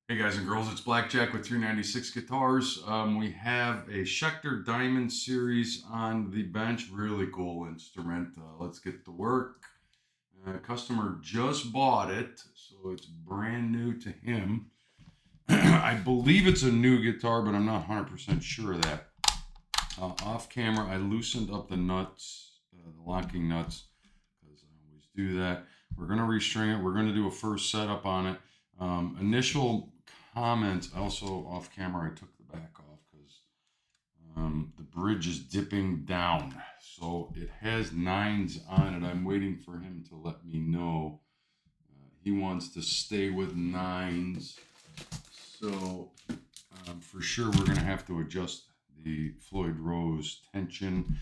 Hey guys and girls, it's Blackjack with 396 Guitars. We have a Schecter Diamond Series on the bench. Really cool instrument. Let's get to work. Customer just bought it, so it's brand new to him. I believe it's a new guitar, but I'm not 100% sure of that. Off camera, I loosened up the nuts, the locking nuts, because I always do that. We're going to restring it. We're going to do a first setup on it. Initial comments, also off camera, I took the back off because the bridge is dipping down. So it has nines on it. I'm waiting for him to let me know. He wants to stay with nines. So for sure, we're going to have to adjust the Floyd Rose tension.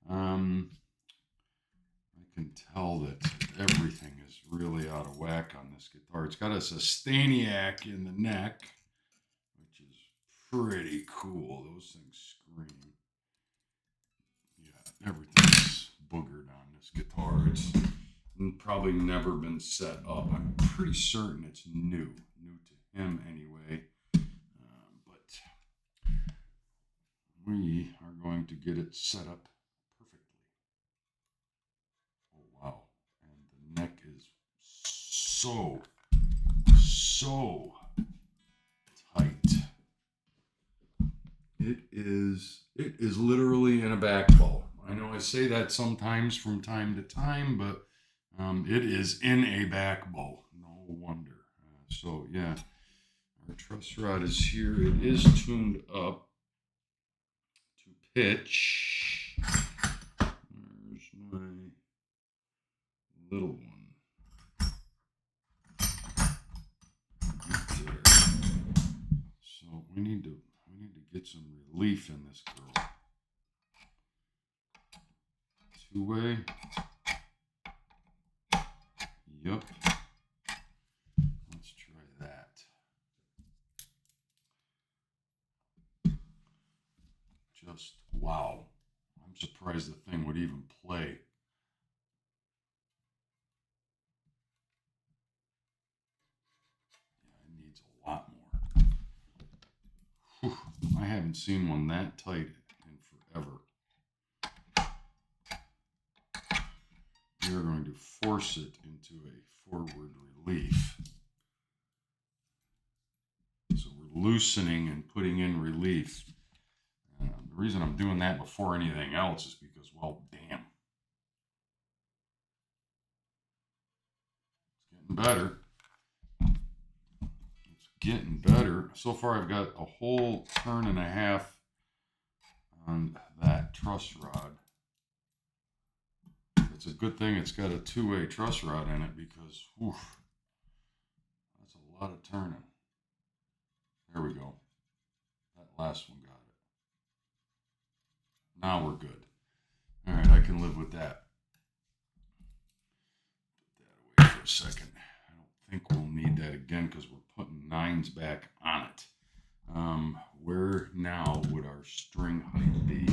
I can tell that everything is really out of whack on this guitar. It's got a Sustainiac in the neck, which is pretty cool. Those things scream. Yeah, everything's boogered on this guitar. It's probably never been set up. I'm pretty certain it's new to him anyway. But we are going to get it set up perfectly. Oh wow! And the neck is so tight. It is literally in a back bow. I know I say that sometimes from time to time, but it is in a back bow. No wonder. So yeah, our truss rod is here. It is tuned up to pitch. There's my little one. Right there. So we need to get some relief in this girl. Two-way. Yep. Let's try that. Just wow. I'm surprised the thing would even play. Yeah, it needs a lot more. Whew. I haven't seen one that tight in forever. We are going to force it into a forward relief. So we're loosening and putting in relief. The reason I'm doing that before anything else is because, well, damn. It's getting better. It's getting better. So far, I've got a whole turn and a half on that truss rod. It's a good thing it's got a two-way truss rod in it because, whew, that's a lot of turning. There we go. That last one got it. Now we're good. All right, I can live with that. Put that away for a second. I don't think we'll need that again because we're putting nines back on it. Where now would our string height be?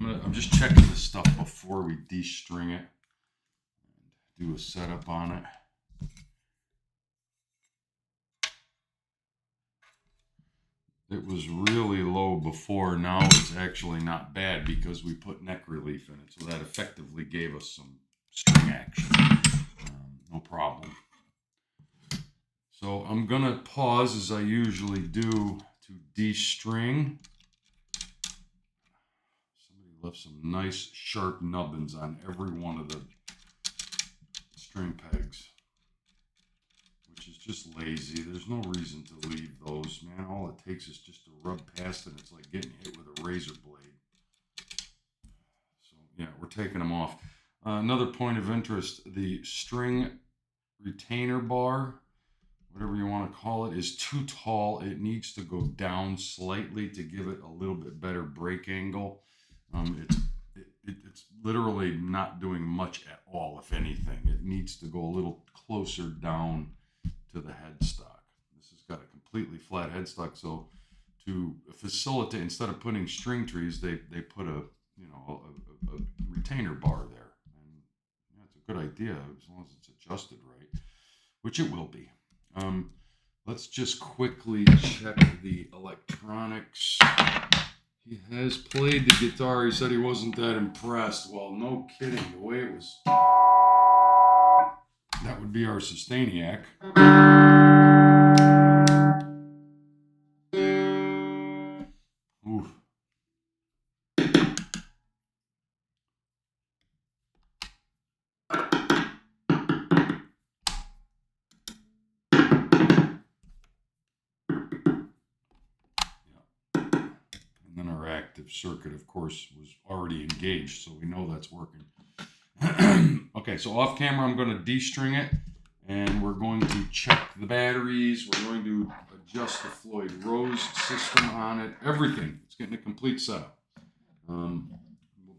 I'm just checking this stuff before we de-string it and do a setup on it. It was really low before. Now it's actually not bad because we put neck relief in it. So that effectively gave us some string action. No problem. So I'm going to pause as I usually do to de-string. Somebody left some nice sharp nubbins on every one of the string pegs, which is just lazy. There's no reason to leave those, man. All it takes is just to rub past it. It's like getting hit with a razor blade. So yeah, we're taking them off. Another point of interest, the string retainer bar, whatever you want to call it, is too tall. It needs to go down slightly to give it a little bit better break angle. It's literally not doing much at all, if anything. It needs to go a little closer down to the headstock. This has got a completely flat headstock, so to facilitate, instead of putting string trees, they put a retainer bar there, and yeah, it's a good idea as long as it's adjusted right, which it will be. Let's just quickly check the electronics. He has played the guitar. He said he wasn't that impressed. Well, no kidding. The way it was, that would be our Sustainiac. Oof. And then our active circuit, of course, was already engaged, so we know that's working. Okay, so off camera, I'm going to de-string it, and we're going to check the batteries. We're going to adjust the Floyd Rose system on it. Everything. It's getting a complete setup. We'll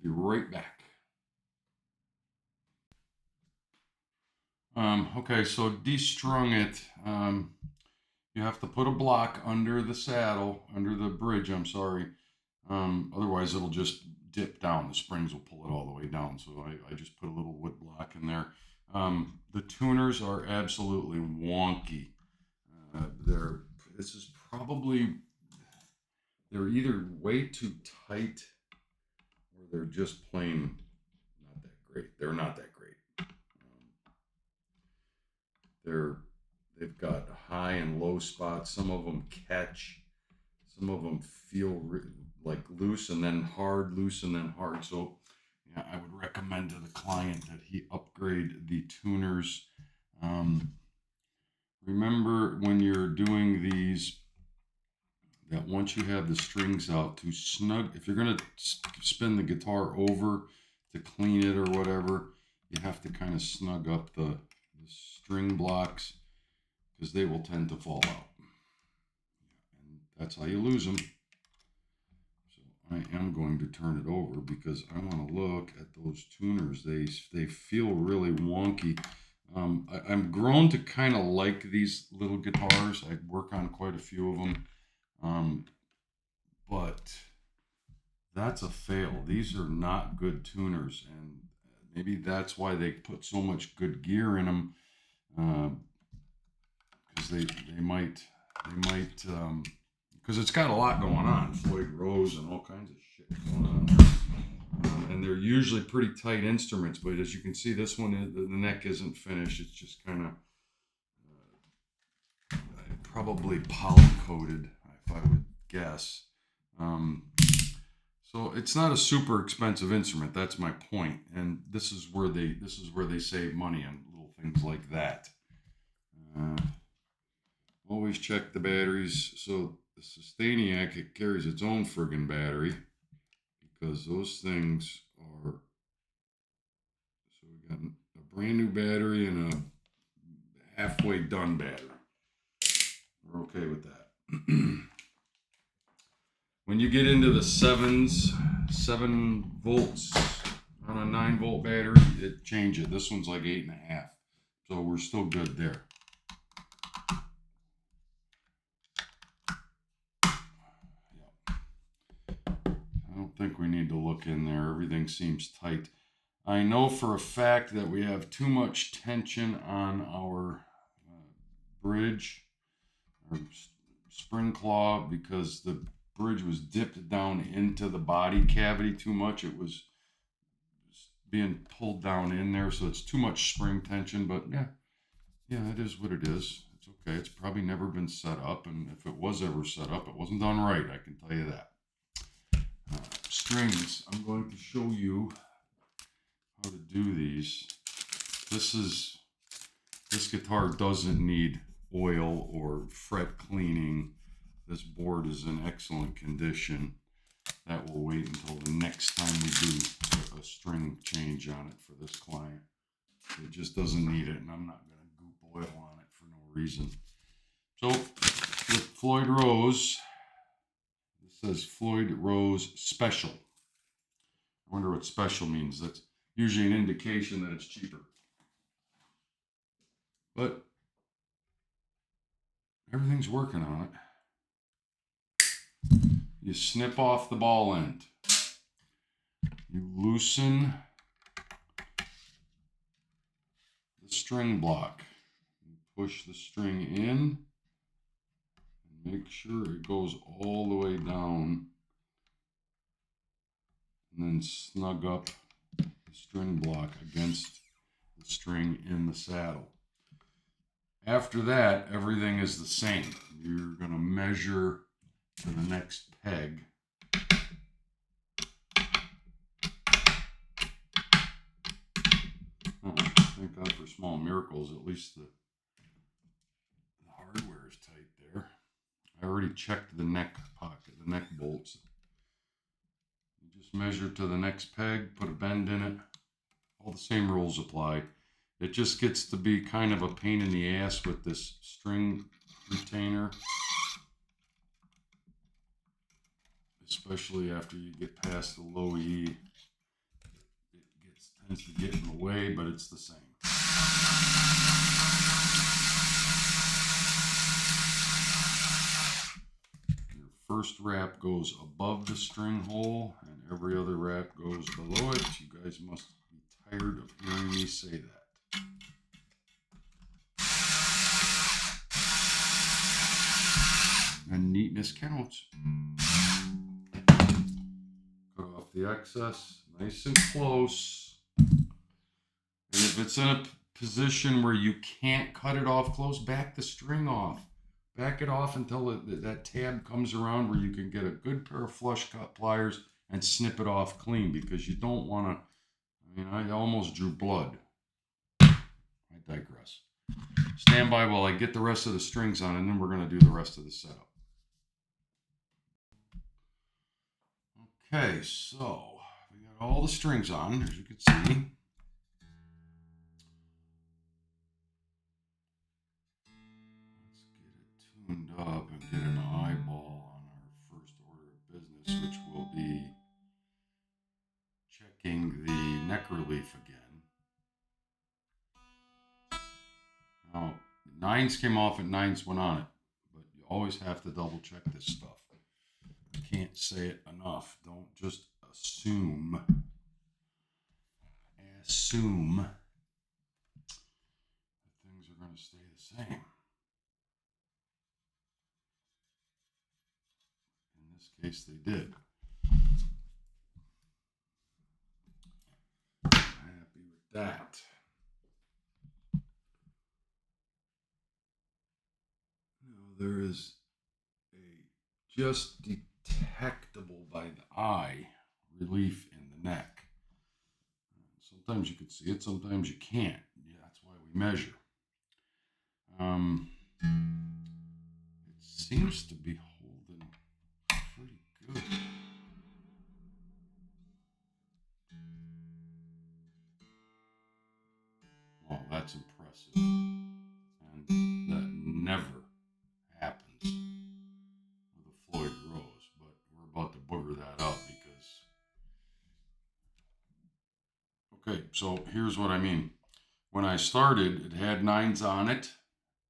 be right back. Okay, so de-strung it. You have to put a block under the saddle, under the bridge, I'm sorry. Otherwise, it'll just dip down. The springs will pull it all the way down. So I just put a little wood block in there. The tuners are absolutely wonky. This is probably, they're either way too tight or they're just plain not that great. They're not that great. They've got high and low spots. Some of them catch. Some of them feel like loose and then hard, loose and then hard. So yeah, I would recommend to the client that he upgrade the tuners. Remember when you're doing these, that once you have the strings out, to snug, if you're going to spin the guitar over to clean it or whatever, you have to kind of snug up the string blocks because they will tend to fall out. And that's how you lose them. So I am going to turn it over because I want to look at those tuners. They feel really wonky. I'm grown to kind of like these little guitars. I work on quite a few of them. But that's a fail. These are not good tuners, and maybe that's why they put so much good gear in them, because they might because it's got a lot going on, Floyd Rose and all kinds of shit going on there. And they're usually pretty tight instruments, but as you can see, this one, the neck isn't finished. It's just kind of probably poly coated, if I would guess. So it's not a super expensive instrument. That's my point, and this is where they save money on little things like that. Always check the batteries. So the Sustainiac, it carries its own friggin' battery because those things are. So we got a brand new battery and a halfway done battery. We're okay with that. When you get into the 7 volts on a 9-volt battery, it changes. This one's like 8.5, so we're still good there. I don't think we need to look in there. Everything seems tight. I know for a fact that we have too much tension on our bridge, or spring claw, because the bridge was dipped down into the body cavity too much. It was being pulled down in there, so it's too much spring tension. But yeah, it is what it is. It's okay. It's probably never been set up, and if it was ever set up, it wasn't done right. I can tell you that. Strings. I'm going to show you how to do these. This guitar doesn't need oil or fret cleaning. This board is in excellent condition. That will wait until the next time we do a string change on it for this client. It just doesn't need it, and I'm not going to goop oil on it for no reason. So with Floyd Rose, this says Floyd Rose Special. I wonder what special means. That's usually an indication that it's cheaper. But everything's working on it. You snip off the ball end. You loosen the string block. You push the string in, Make sure it goes all the way down, and then snug up the string block against the string in the saddle. After that, everything is the same. You're going to measure to the next peg. Oh, thank God for small miracles. At least the hardware is tight there. I already checked the neck pocket, the neck bolts. You just measure to the next peg, put a bend in it. All the same rules apply. It just gets to be kind of a pain in the ass with this string retainer, especially after you get past the low E. It tends to get in the way, but it's the same. Your first wrap goes above the string hole, and every other wrap goes below it. You guys must be tired of hearing me say that. And neatness counts. Cut off the excess, nice and close. And if it's in a position where you can't cut it off close, back the string off. Back it off until that tab comes around where you can get a good pair of flush cut pliers and snip it off clean, because you don't want to. I mean, I almost drew blood. I digress. Stand by while I get the rest of the strings on, and then we're going to do the rest of the setup. Okay, so we got all the strings on, as you can see. Let's get it tuned up and get an eyeball on our first order of business, which will be checking the neck relief again. Now, 9s came off and 9s went on it, but you always have to double check this stuff. I can't say it enough. Don't just assume that things are going to stay the same. In this case, they did. Happy with that. Now, there is a just detectable by the eye relief in the neck. Sometimes you can see it, sometimes you can't. Yeah, that's why we measure. It seems to be holding pretty good. Well, that's impressive. And that never happens with a Floyd Rose, but we're about to booger that up because... Okay, so here's what I mean. When I started, it had 9s on it,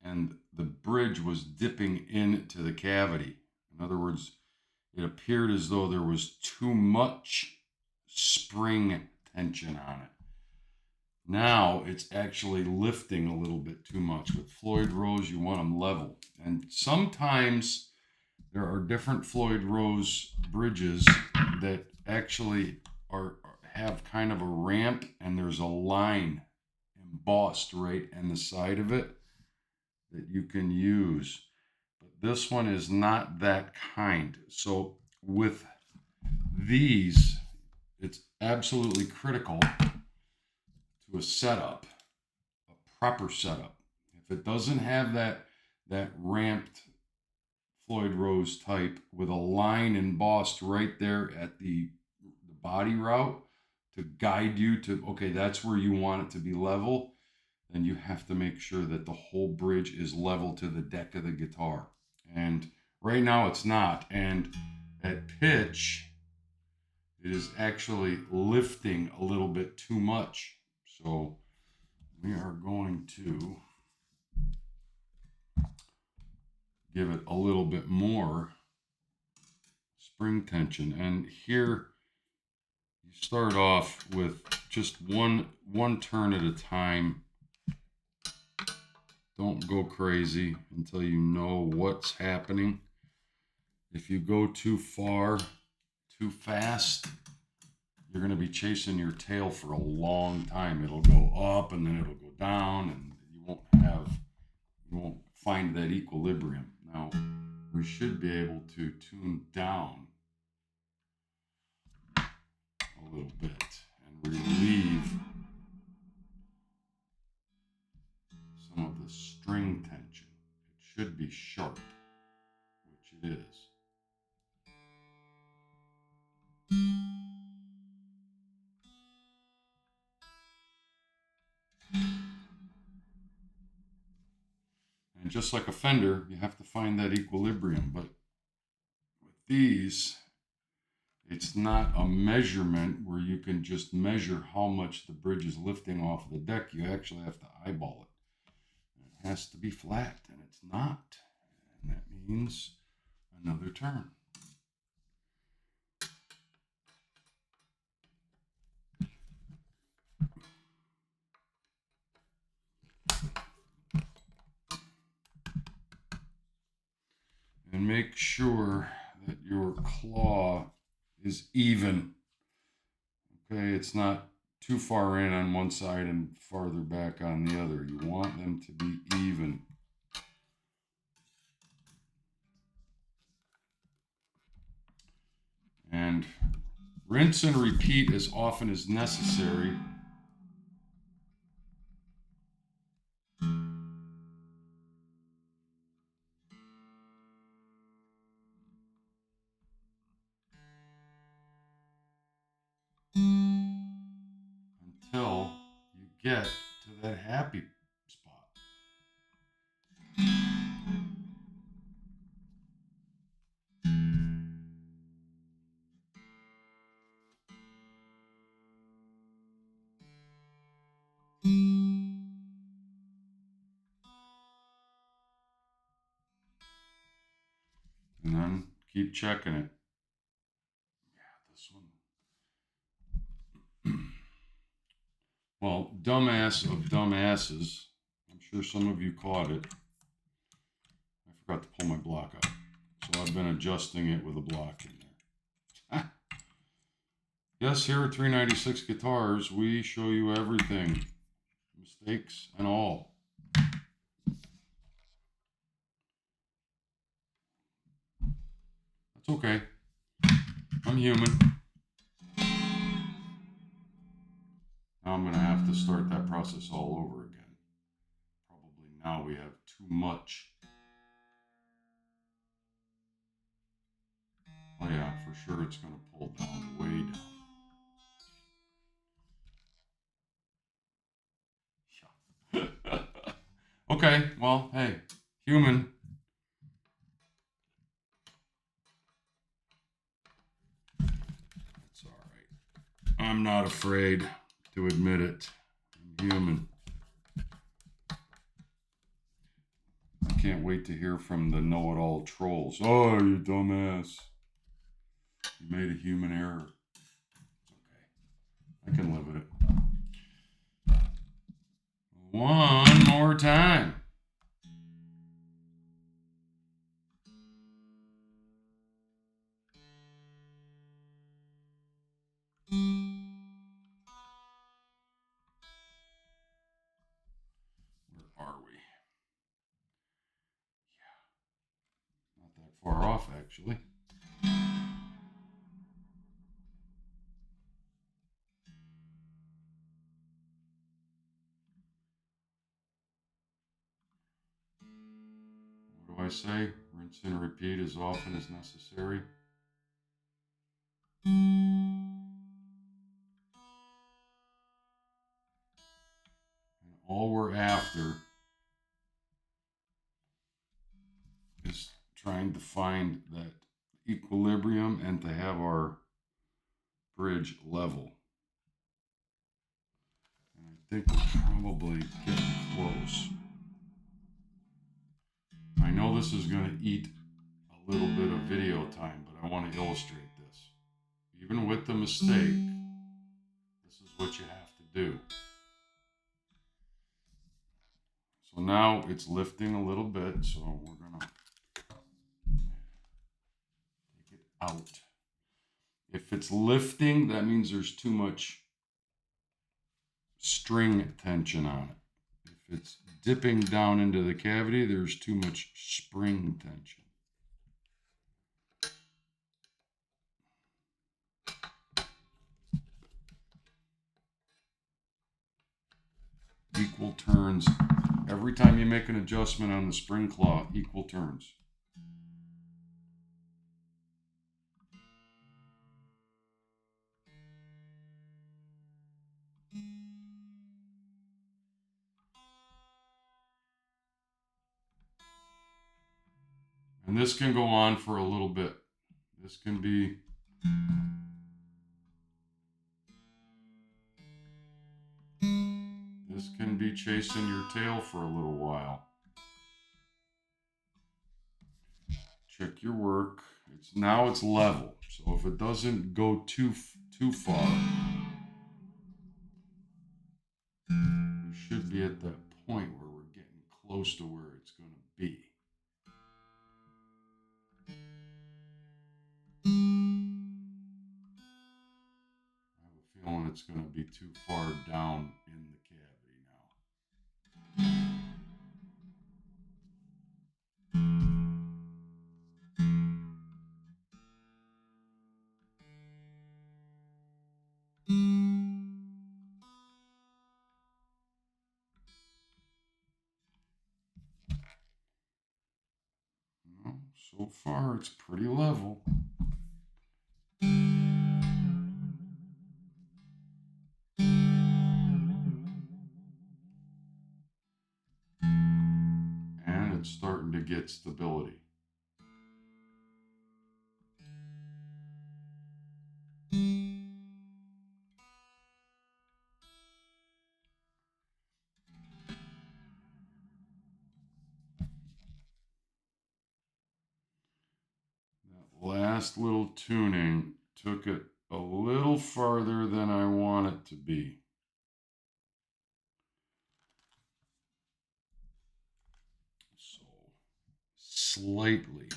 and the bridge was dipping into the cavity. In other words, it appeared as though there was too much spring tension on it. Now it's actually lifting a little bit too much. With Floyd Rose, you want them level. And sometimes there are different Floyd Rose bridges that actually have kind of a ramp, and there's a line embossed right in the side of it that you can use. But this one is not that kind. So with these, it's absolutely critical to a setup, a proper setup. If it doesn't have that ramped Floyd Rose type with a line embossed right there at the body route to guide you to, okay, that's where you want it to be level, then you have to make sure that the whole bridge is level to the deck of the guitar. And right now it's not. And at pitch, it is actually lifting a little bit too much. So we are going to give it a little bit more spring tension. And here you start off with just one turn at a time. don't go crazy until you know what's happening. If you go too far, too fast, you're going to be chasing your tail for a long time. It'll go up and then it'll go down, and you won't find that equilibrium. Now, we should be able to tune down a little bit and relieve some of the string tension. It should be sharp, which it is. And just like a fender, you have to find that equilibrium. But with these, it's not a measurement where you can just measure how much the bridge is lifting off the deck. You actually have to eyeball it. It has to be flat, and it's not. And that means another turn. And make sure that your claw is even. Okay, it's not too far in on one side and farther back on the other. You want them to be even. And rinse and repeat as often as necessary. Until you get to that happy spot. And then keep checking it. Yeah, this one. Well, dumbass of dumbasses. I'm sure some of you caught it. I forgot to pull my block up. So I've been adjusting it with a block in there. Yes, here at 396 Guitars, we show you everything. Mistakes and all. That's okay. I'm human. Now I'm going to have to start that process all over again. Probably now we have too much. Oh yeah, for sure it's going to pull down, way down. Okay, well, hey, human. It's all right. I'm not afraid to admit it. I'm human. I can't wait to hear from the know-it-all trolls. Oh, you dumbass. You made a human error. Okay. I can live with it. One more time. Where are we? Yeah. Not that far off, actually. What do I say? Rinse and repeat as often as necessary. And all we're after is trying to find that equilibrium and to have our bridge level. And I think we're probably getting close. I know this is going to eat a little bit of video time, but I want to illustrate this. Even with the mistake, this is what you have to do. So now it's lifting a little bit, so we're going to take it out. If it's lifting, that means there's too much string tension on it. If it's dipping down into the cavity, there's too much spring tension. Equal turns. Every time you make an adjustment on the spring claw, equal turns. And this can go on for a little bit. This can be chasing your tail for a little while. Check your work. Now it's level. So if it doesn't go too far, we should be at that point where we're getting close to where it's going to be. I have a feeling it's going to be too far down in the cavity now. Well, so far it's pretty level. And it's starting to get stability. That last little tuning took it a little farther than I want it to be. So, slightly.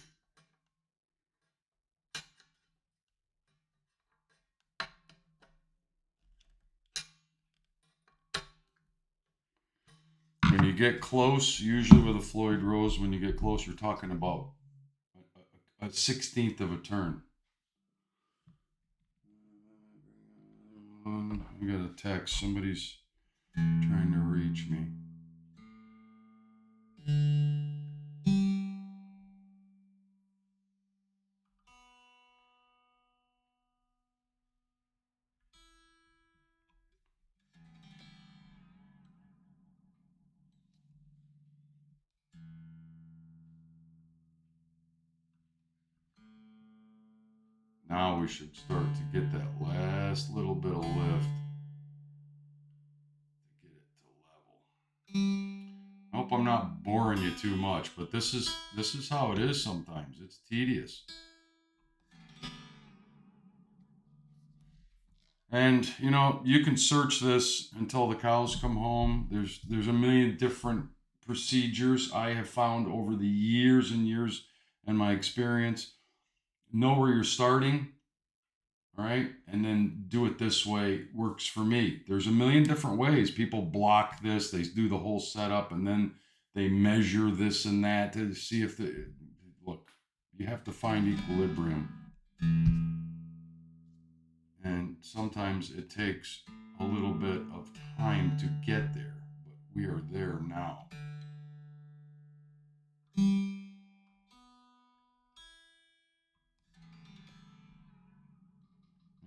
When you get close, usually with a Floyd Rose, when you get close, you're talking about a 16th of a turn. I got a text. Somebody's trying to reach me. Now we should start to get that last little bit of lift to get it to level. I hope I'm not boring you too much, but this is how it is sometimes. It's tedious. And you know, you can search this until the cows come home. There's a million different procedures I have found over the years and years and my experience. Know where you're starting, all right? And then do it this way works for me. There's a million different ways. People block this, they do the whole setup, and then they measure this and that to see if the look, you have to find equilibrium. And sometimes it takes a little bit of time to get there, but we are there now.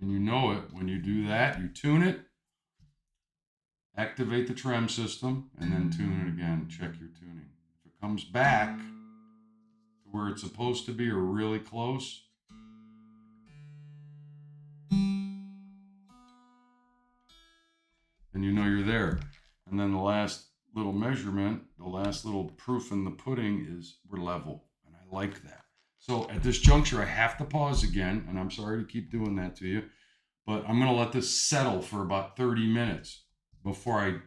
And you know it when you do that, you tune it, activate the trem system, and then tune it again. Check your tuning. If it comes back to where it's supposed to be or really close, then you know you're there. And then the last little measurement, the last little proof in the pudding is we're level. And I like that. So at this juncture, I have to pause again, and I'm sorry to keep doing that to you, but I'm going to let this settle for about 30 minutes before I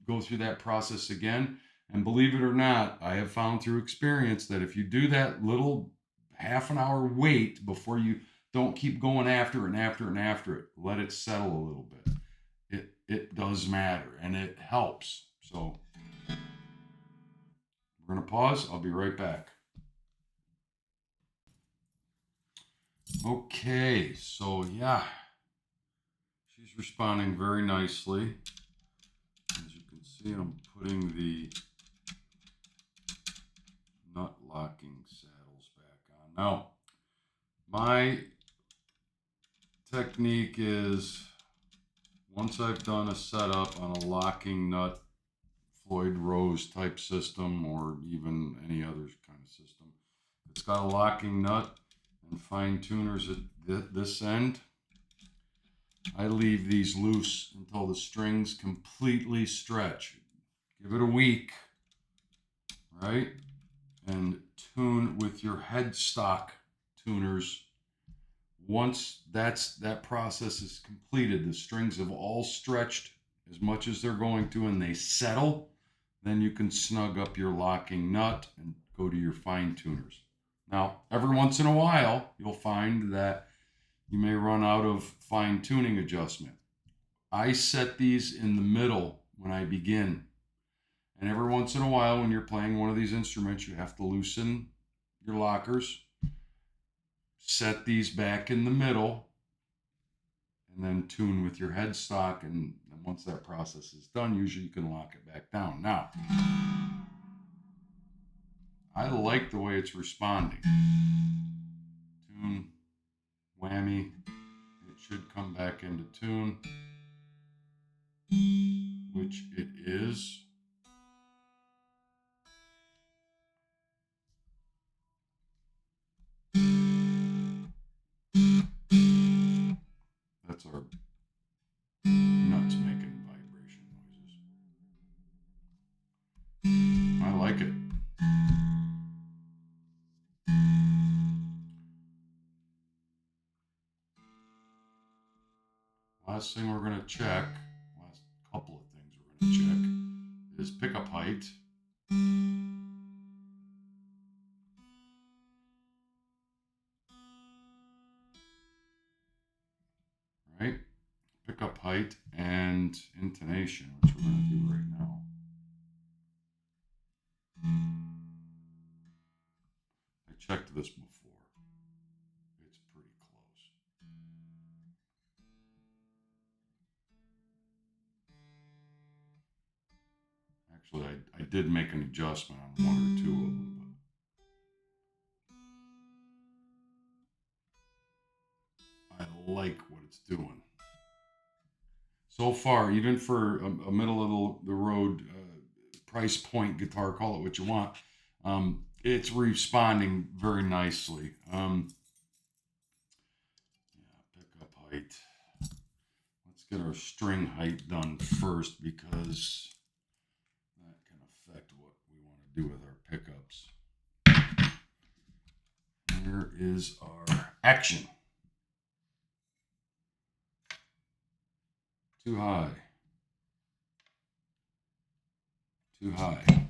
go through that process again. And believe it or not, I have found through experience that if you do that little half an hour wait before you, don't keep going after it and after it and after it, let it settle a little bit. It does matter and it helps. So we're going to pause. I'll be right back. Okay, so yeah, she's responding very nicely. As you can see, I'm putting the nut locking saddles back on. Now, my technique is, once I've done a setup on a locking nut Floyd Rose type system, or even any other kind of system, it's got a locking nut and fine tuners at this end, I leave these loose until the strings completely stretch. Give it a week, right? And tune with your headstock tuners. Once that process is completed, the strings have all stretched as much as they're going to, and they settle, then you can snug up your locking nut and go to your fine tuners. Now, every once in a while, you'll find that you may run out of fine tuning adjustment. I set these in the middle when I begin. And every once in a while, when you're playing one of these instruments, you have to loosen your lockers, set these back in the middle, and then tune with your headstock. And once that process is done, usually you can lock it back down. Now, I like the way it's responding. Tune, whammy, it should come back into tune, which it is. That's our nuts making vibration noises. I like it. Last thing we're going to check, last couple of things we're going to check, is pickup height. Right? Pickup height and intonation, which we're going to do right now. I checked this before. It's pretty close. Actually, I did make an adjustment on one or two of them, but I like what it's doing. So far, even for a middle of the road price point guitar, call it what you want, it's responding very nicely. Yeah, pickup height. Let's get our string height done first, because that can affect what we want to do with our pickups. Here is our action. Too high. Too high.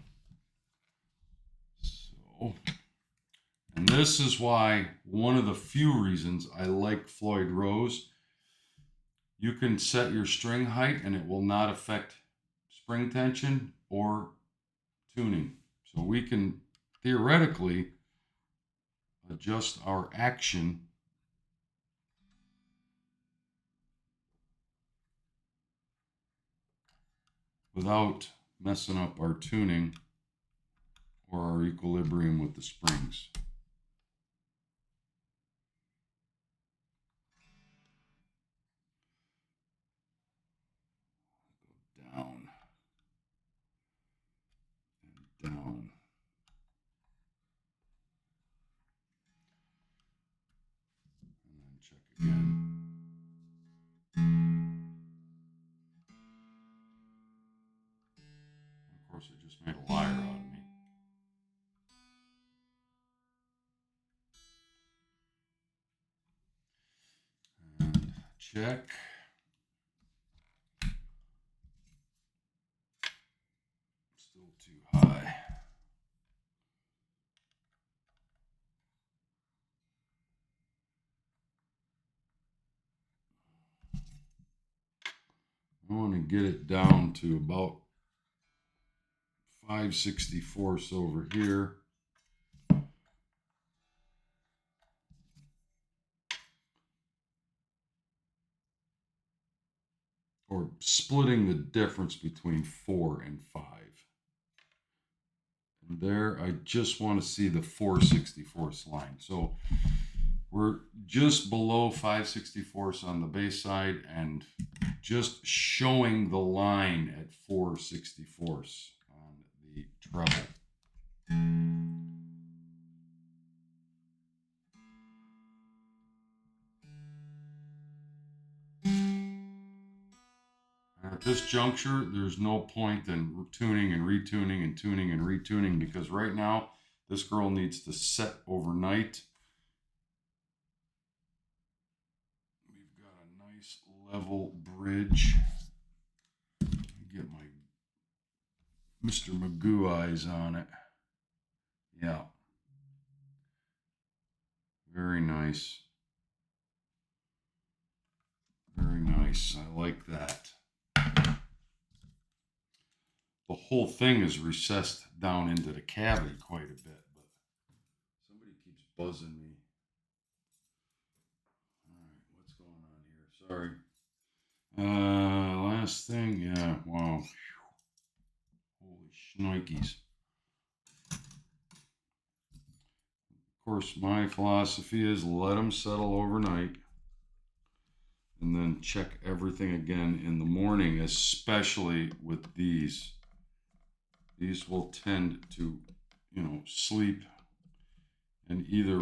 So, and this is why, one of the few reasons I like Floyd Rose. You can set your string height and it will not affect spring tension or tuning. So we can theoretically adjust our action without messing up our tuning or our equilibrium with the springs. Go down and down. And then check again. Of course, it just made a liar out of me. And check. Still too high. I want to get it down to about 5/64 over here. Or splitting the difference between 4 and 5. And there, I just want to see the 4/64 line. So we're just below 5/64 on the base side and just showing the line at 4/64 on the treble. At this juncture, there's no point in tuning and retuning and tuning and retuning, because right now this girl needs to set overnight. We've got a nice level bridge. Get my Mr. Magoo eyes on it. Yeah. Very nice. Very nice. I like that. The whole thing is recessed down into the cavity quite a bit, but somebody keeps buzzing me. All right, what's going on here? Sorry. Last thing, yeah, wow. Holy shnikes. Of course, my philosophy is let them settle overnight and then check everything again in the morning, especially with these. These will tend to, sleep and either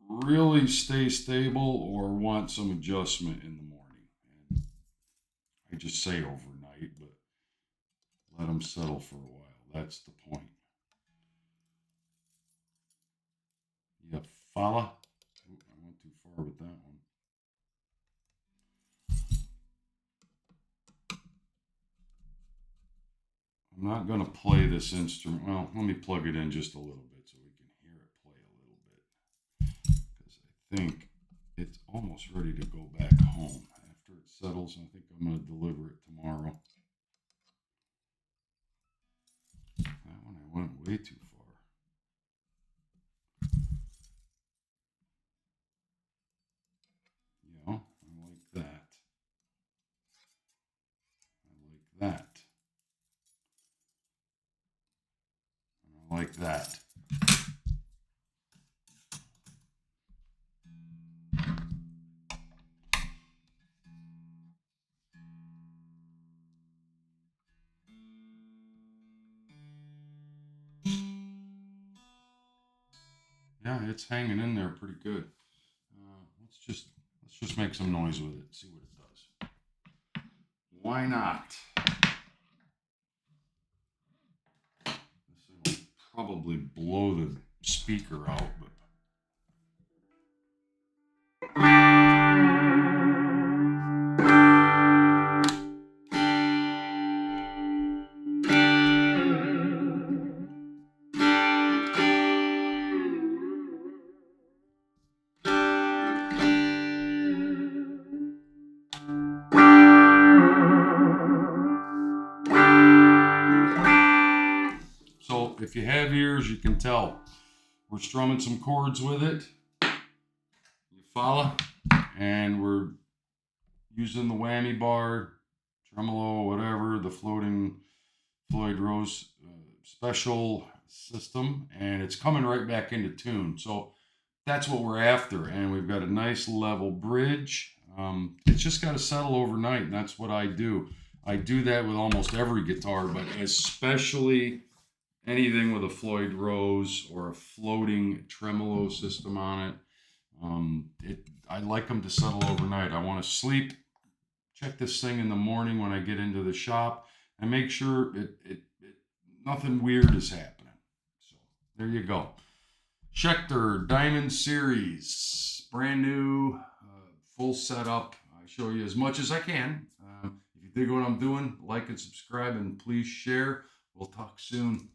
really stay stable or want some adjustment in the morning. And I just say overnight, but let them settle for a while. That's the point. You follow? Ooh, I went too far with that one. I'm not going to play this instrument. Well, let me plug it in just a little bit so we can hear it play a little bit. Because I think it's almost ready to go back home. After it settles, I think I'm going to deliver it tomorrow. That one I went way too far. Yeah, I like that. I like that. I like that. Yeah, it's hanging in there pretty good. Let's just make some noise with it. See what it does. Why not? This thing will probably blow the speaker out, but. So if you have ears, you can tell we're strumming some chords with it. You follow? And we're using the whammy bar, tremolo, whatever, the floating Floyd Rose special system, and it's coming right back into tune. So that's what we're after, and we've got a nice level bridge. It's just got to settle overnight, and that's what I do. I do that with almost every guitar, but especially anything with a Floyd Rose or a floating tremolo system on it. I like them to settle overnight. I want to sleep, check this thing in the morning when I get into the shop, and make sure nothing weird is happening. So there you go. Schecter Diamond Series, brand new, full setup. I show you as much as I can. If you dig what I'm doing, like and subscribe, and please share. We'll talk soon.